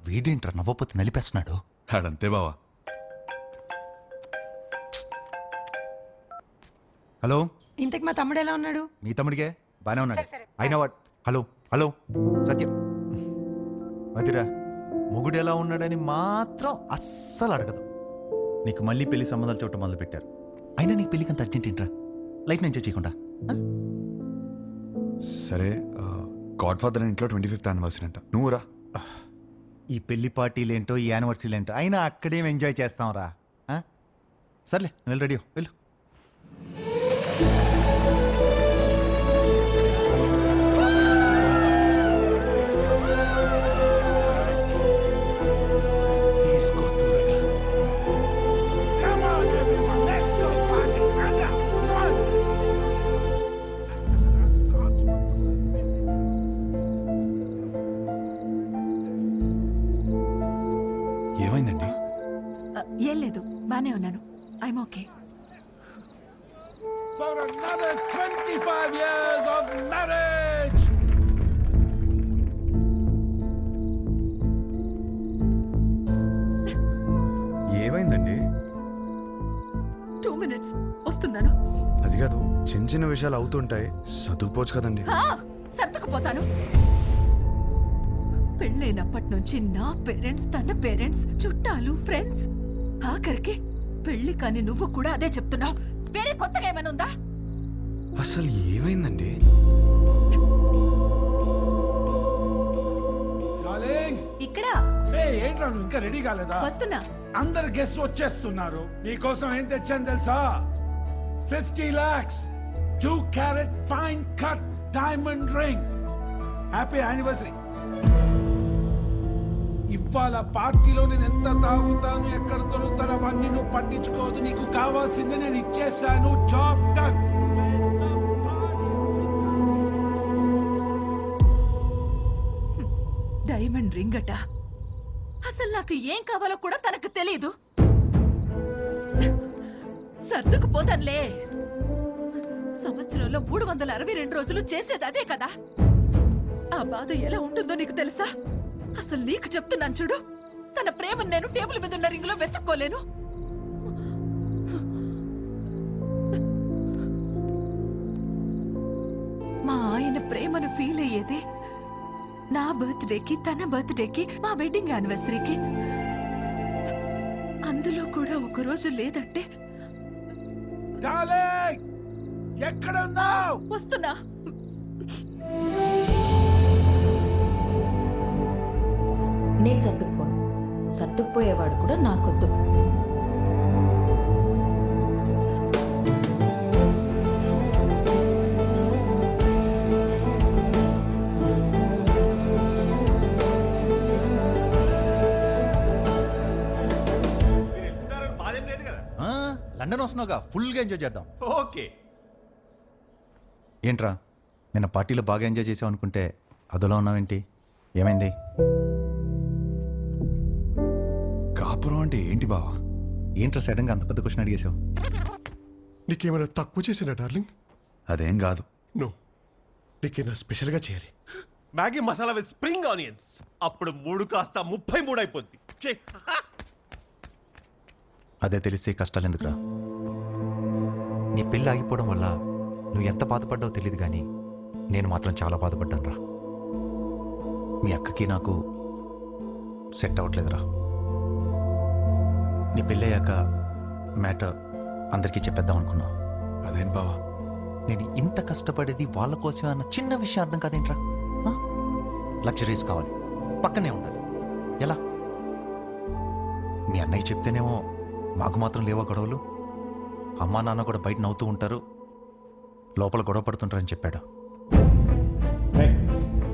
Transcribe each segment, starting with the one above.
వీడేంట్రా నవ్వపోతే నలిపేస్తున్నాడు. ఆడంతే బావా. హలో, ఇంతకు మా తమ్ముడు ఎలా ఉన్నాడు? మీ తమ్ముడికే బానే ఉన్నాడు. అయినా వాడు హలో హలో సత్యం మదిరా మొగుడు ఎలా ఉన్నాడని మాత్రం అస్సలు అడగదు. నీకు మళ్ళీ పెళ్లి సంబంధాలు చూడటం మొదలు పెట్టారు. అయినా నీకు పెళ్లికి అంత అర్జెంట్ ఏంట్రా? లైఫ్ ఎంజాయ్ చేయకుండా. సరే, గాడ్ ఫాదర్ ఇంట్లో 25th యానివర్సరీ అంట, నువ్వు రా. ఈ పెళ్లి పార్టీలేంటో ఈ యానివర్సరీలేంటో అయినా అక్కడేం ఎంజాయ్ చేస్తాం రా. సర్లే వెళ్ళి రెడీ వెళ్ళు. ఏమైందండి? ఏం లేదు, బానే ఉన్నాను. I'm okay. For another 25 years of marriage! ఏమైందండి? 2 minutes వస్తున్నాను. అది కాదు, చిన్న చిన్న విషయాలు అవుతుంటాయి, చదువుకోవచ్చు కదండి. సర్దుకుపోతాను. పెళ్ళైనప్పటి నుంచి నా పేరెంట్స్, తన పేరెంట్స్, చుట్టాలు, ఫ్రెండ్స్, ఆఖరికి పెళ్లి కాని నువ్వు కూడా అదే చెప్తున్నావు. వేరే కొత్తగా ఏమైనా ఉందా? అసలు ఏమైందండి? ఇక్కడ ఏంట్రా నువ్వు ఇంకా రెడీ కాలేదా? వస్తున్నా. అందరు గెస్ట్ వచ్చేస్తున్నారు. నీకోసం ఏం తెచ్చాను తెలుసా? 50 lakhs 2 carat fine cut diamond ring. Happy anniversary. ఇవాళ పార్టీలో నేను ఎంత తాగుతాను, ఎక్కడ దొరుకుతాను అవన్నీ నువ్వు పట్టించుకోవద్దు. నీకు కావాల్సింది నేను ఇచ్చేసాను. Job done. డైమండ్ రింగ్ అట. అసలు నాకు ఏం కావాలో కూడా తనకు తెలియదు. సర్దుకుపోతానులే. సంవత్సరంలో 362 రోజులు చేసేది అదే కదా. ఆ బాధ ఎలా ఉంటుందో నీకు తెలుసా? అసలు నీకు చెప్తున్నాను చూడు, తన ప్రేమను నేను టేబుల్ మీద ఉన్న రింగులో వెతుక్కోలేను. మా ఆయన ప్రేమను ఫీల్ అయ్యేది నా బర్త్డేకి, తన బర్త్డేకి, మా వెడ్డింగ్ యానివర్సరీకి. అందులో కూడా ఒక రోజు లేదంటే ఎక్కడ ఉన్నావు? వస్తున్నా. నేను సర్దుకుపోను. సర్దుకుపోయేవాడు కూడా నాకొద్దు. లండన్ వస్తున్నావుగా, ఫుల్గా ఎంజాయ్ చేద్దాం. ఓకే. ఏంట్రా నిన్న పార్టీలో బాగా ఎంజాయ్ చేసావు అనుకుంటే అదోలా ఉన్నావేంటి? ఏమైంది? కాపురం అంటే ఏంటి బావా? ఏంట్రా సడన్గా అంత పెద్ద క్వశ్చన్ అడిగేశావు? నీకేమైనా తక్కువ చేసినా డార్లింగ్? అదేం కాదు. నో, నీకేమైనా స్పెషల్గా చేయాలి. Maggi masala with spring onions. అప్పుడు 3 కాస్త 33 అయిపోద్ది. అదే తెలిస్తే కష్టాలు ఎందుకురా? నీ పెళ్ళి ఆగిపోవడం వల్ల నువ్వు ఎంత బాధపడ్డావో తెలియదు, కానీ నేను మాత్రం చాలా బాధపడ్డాను రా. మీ అక్కకి నాకు సెట్ అవ్వట్లేదురా. నీ పెళ్ళయ్యాక మ్యాటర్ అందరికీ చెప్పేద్దాం అనుకున్నా. అదేం బావా? నేను ఇంత కష్టపడేది వాళ్ళ కోసమే అన్న చిన్న విషయం అర్థం కాదేంట్రా? లగ్జరీస్ కావాలి, పక్కనే ఉండాలి. ఎలా? మీ అన్నయ్య చెప్తేనేమో మాకు మాత్రం లేవా గొడవలు? అమ్మా నాన్న కూడా బయట నవ్వుతూ ఉంటారు, లోపల గొడవ పడుతుంటారని చెప్పాడు.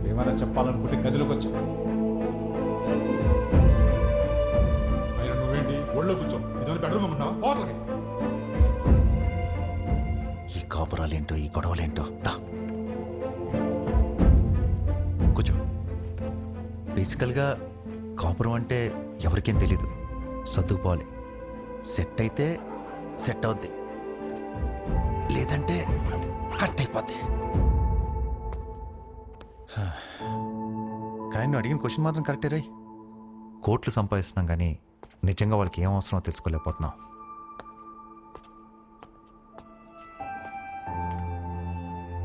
ఏమైనా చెప్పాలనుకుంటే గదిలోకి వచ్చా. నువ్వేంటి ఒళ్ళో కూర్చో. ఇదో బెడ్రూమ్ ఉన్నావా? ఈ కాపురాలేంటో, ఈ గొడవలేంటో. కూర్చో. బేసికల్గా కాపురం అంటే ఎవరికేం తెలీదు. సర్దుకుపోవాలి. సెట్ అయితే సెట్ అవుద్ది, లేదంటే కట్ అయిపోద్ది. కానీ నువ్వు అడిగిన క్వశ్చన్ మాత్రం కరెక్టే రై. కోట్లు సంపాదిస్తున్నాం కానీ నిజంగా వాళ్ళకి ఏం అవసరమో తెలుసుకోలేకపోతున్నాం.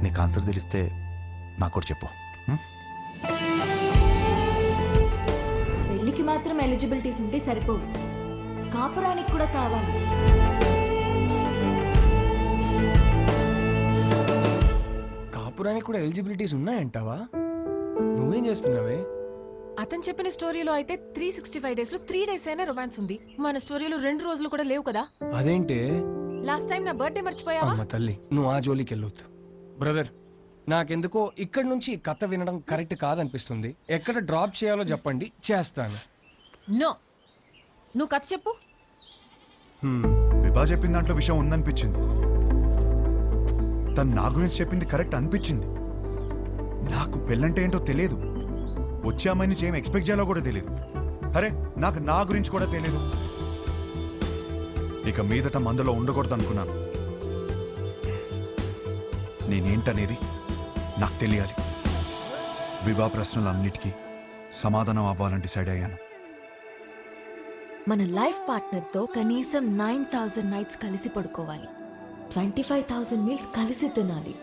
నీకు ఆన్సర్ తెలిస్తే నాకు కూడా చెప్పు. పెళ్లికి మాత్రం ఎలిజిబిలిటీస్ ఉంటే సరిపోవు, కాపురానికి కూడా కావాలి. కాపురానికి కూడా ఎలిజిబిలిటీస్ ఉన్నాయంటావా? నువ్వేం చేస్తున్నావే? అతను చెప్పిన స్టోరీలో అయితే 365 డేస్ లో 3 డేస్ అయినా రొమాన్స్ ఉంది. మన స్టోరీలో 2 రోజులు కూడా లేవు కదా. అదేంటి? లాస్ట్ టైం నా బర్త్డే మర్చిపోయావా? అమ్మ తల్లి, నువ్వు ఆ జోలికి వెళ్ళొద్దు. బ్రదర్, నాకెందుకో ఇక్కడి నుంచి ఈ కథ వినడం కరెక్ట్ కాదనిపిస్తుంది. ఎక్కడ డ్రాప్ చేయాలో చెప్పండి, చేస్తాను. నో, నువ్వు కథ చెప్పు. విభా చెప్పిన దాంట్లో విషయం ఉందనిపించింది. తను నా గురించి చెప్పింది కరెక్ట్ అనిపించింది. నాకు పెళ్ళంటే ఏంటో తెలియదు. వచ్చే అమ్మాయి నుంచి ఏం ఎక్స్పెక్ట్ చేయాలో కూడా తెలియదు. అరే, నాకు నా గురించి కూడా తెలియదు. ఇక మీదట మందులో ఉండకూడదు అనుకున్నాను. నేనేంటనేది నాకు తెలియాలి. విభా ప్రశ్నలన్నిటికీ సమాధానం అవ్వాలని డిసైడ్ అయ్యాను. మన లైఫ్ పార్ట్నర్ తో కనీసం 9,000 నైట్స్ కలిసి పడుకోవాలి, 25,000 మీల్స్ కలిసి తినాలి,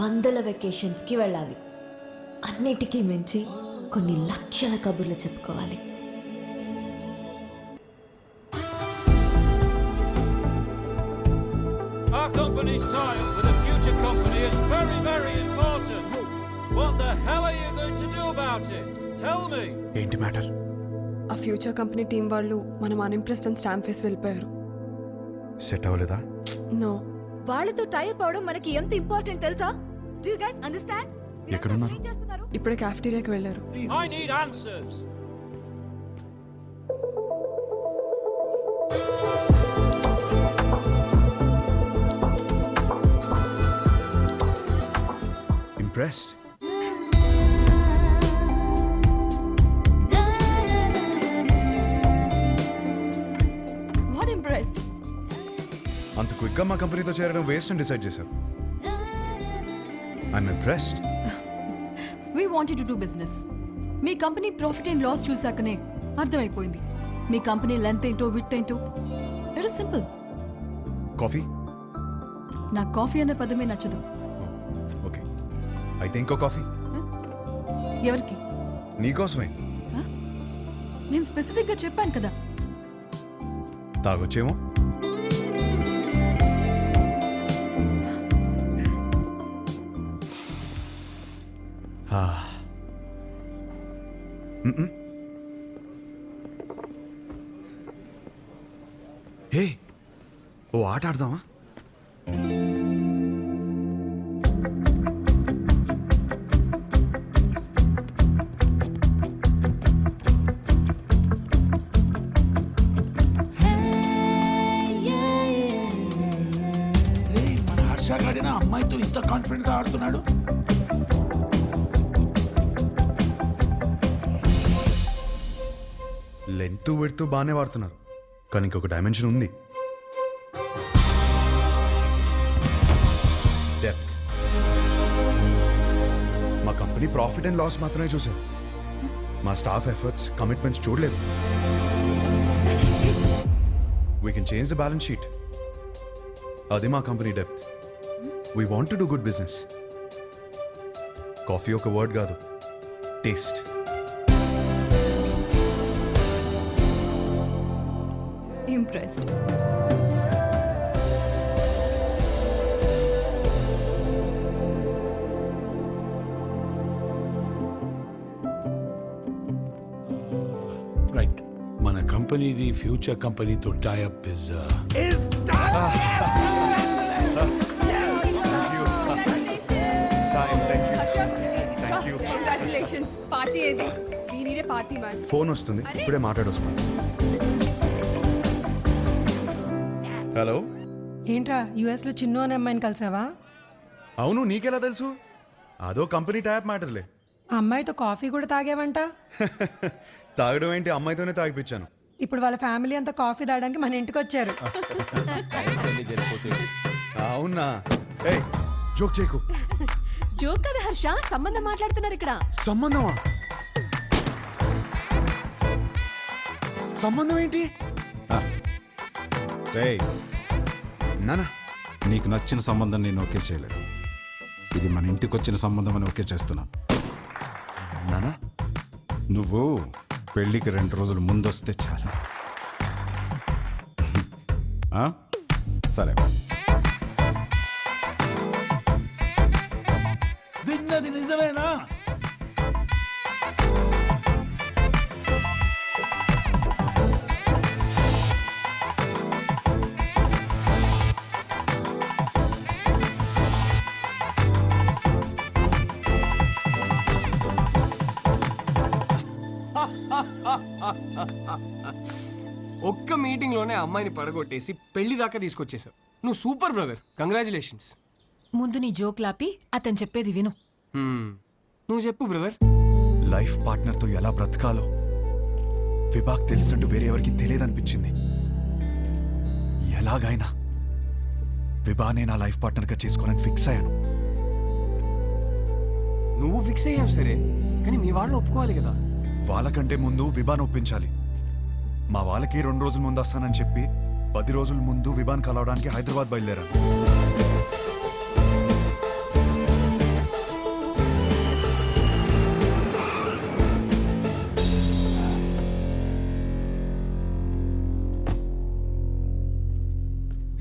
100 వెకేషన్స్ కి వెళ్ళాలి. అన్నిటికీ మించి కొన్ని లక్షల కబుర్లు చెప్పుకోవాలి. Our company's tie-up with a future company is very, very important. What the hell are you going to do about it? Tell me. ఏంటి మ్యాటర్? ఆ ఫ్యూచర్ కంపెనీ టీం వాళ్ళు మనం అన్ఇంప్రెస్డ్ అని స్టాంప్ వేసి వెళ్ళిపోయారు. సెట్ అవ్వలేదా? నో, వాళ్ళతో టైప్ అవడం మనకి ఎంత ఇంపార్టెంట్ తెలుసా? Do you guys understand? ఎక్కడున్నారు? ఇప్పుడే క్యాఫ్టీరియాకి వెళ్ళారు. I need answers. Impressed? What impressed? అంత క్విక్గా మా కంపెనీతో చేరడం వేస్ట్ అని డిసైడ్ చేశారు. I'm impressed. We wanted to do business. మీ కంపెనీ ప్రాఫిట్ అండ్ లాస్ చూసాకనే అర్థమైపోయింది. మీ కంపెనీ లెంత్ ఏంటో విత్ ఏంటో. It is simple. కాఫీ? నాకు కాఫీ అనే పదమే నచ్చదు. ఓకే, అయితే ఇంకో కాఫీ. ఎవరికి? నీకోసమే. నేను స్పెసిఫిక్ గా చెప్పాను కదా. తాగొచ్చేమో. హే, ఓ ఆట ఆడదామా? మన హర్ష గాడిన అమ్మాయితో ఇంత కాన్ఫిడెంట్ గా ఆడుతున్నాడు. లెంత్ పెడుతూ బాగానే వాడుతున్నారు, కానీ ఇంకొక డైమెన్షన్ ఉంది. డెప్త్. మా కంపెనీ ప్రాఫిట్ అండ్ లాస్ మాత్రమే చూశారు. మా స్టాఫ్ ఎఫర్ట్స్, కమిట్మెంట్స్ చూడలేదు. We can change the balance sheet. అది మా company depth. We want to do good business. Coffee ఒక వర్డ్ కాదు, టేస్ట్. Impressed. రైట్, మన కంపెనీది ఫ్యూచర్ కంపెనీతో టైఅప్ ఇస్ కంగ్రాచులేషన్స్. పార్టీ ఏది? We need a party man. Phone వస్తుంది, ఇప్పుడే మాట్లాడొస్తాను. హలో. ఏంట్రా, యుఎస్ లో చిన్ను అనే అమ్మాయిని కలిసావా? అవును, నీకెలా తెలుసు? అదో కంపెనీ ట్యాప్ మ్యాటర్లే. ఆ అమ్మాయితో కాఫీ కూడా తాగేవంట. తాగడం ఏంటి, అమ్మాయితోనే తాగిపించాను. ఇప్పుడు వాళ్ళ ఫ్యామిలీ అంతా కాఫీ తాగడానికి మన ఇంటికి వచ్చారు. అవునా? ఏయ్, జోక్ చేయకు. జోక్ కదా హర్ష, సంబంధం మాట్లాడుతున్నారు ఇక్కడ. సంబంధమా? సంబంధం ఏంటి? నానా, నీకు నచ్చిన సంబంధం నేను ఓకే చేయలేదు. ఇది మన ఇంటికి వచ్చిన సంబంధం అని ఓకే చేస్తున్నాను. నానా, నువ్వు పెళ్ళికి 2 రోజులు ముందొస్తే చాలు. ఆ? సరే. విన్నది నిజమేనా? ఒక్క మీటింగ్ లోనే అమ్మాయిని పడగొట్టేసి పెళ్లి దాకా తీసుకొచ్చేసావు. నువ్వు సూపర్ బ్రదర్, కంగ్రాచులేషన్స్. ముందు నీ జోక్లాపి అతను చెప్పేది విను. నువ్వు చెప్పు బ్రదర్. లైఫ్ పార్ట్నర్తో ఎలా బ్రతకాలో విభాగ్ తెలిసినట్టు వేరే ఎవరికి తెలియదనిపించింది. ఎలాగైనా విభానే నా లైఫ్ పార్ట్నర్గా చేసుకోవాలని ఫిక్స్ అయ్యాను. నువ్వు ఫిక్స్ అయ్యావు సరే, కానీ మీ వాళ్ళు ఒప్పుకోవాలి కదా. వాళ్ళకంటే ముందు విభాన్ ఒప్పించాలి. మా వాళ్ళకి 2 రోజుల ముందు వస్తానని చెప్పి 10 రోజుల ముందు విభాన్ కలవడానికి హైదరాబాద్ బయలుదేరాను.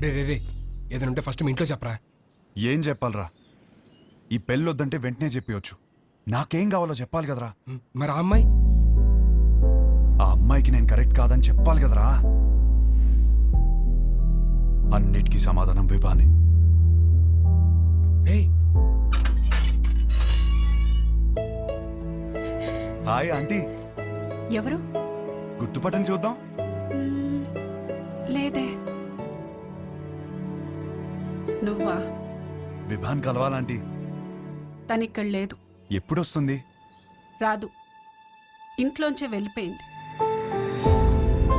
రే రే రే, ఏదైనా ఉంటే ఫస్ట్ మీ ఇంట్లో చెప్పరా. ఏం చెప్పాలరా? ఈ పెళ్ళొద్దంటే వెంటనే చెప్పవచ్చు. నాకేం కావాలో చెప్పాలి కదరా. మరి ఆ అమ్మాయి? ఆ అమ్మాయికి నేను కరెక్ట్ కాదని చెప్పాలి కదరా. అన్నిటికీ సమాధానం విభానే. రే, హాయ్ ఆంటీ. ఎవరు? గుర్తుపట్టని చూద్దాం. లేదే. నువ్వా? విభాన్ కలవాలంటీ. తనిక్కడ లేదు. ఎప్పుడొస్తుంది? రాదు. ఇంట్లోంచే వెళ్ళిపోయింది.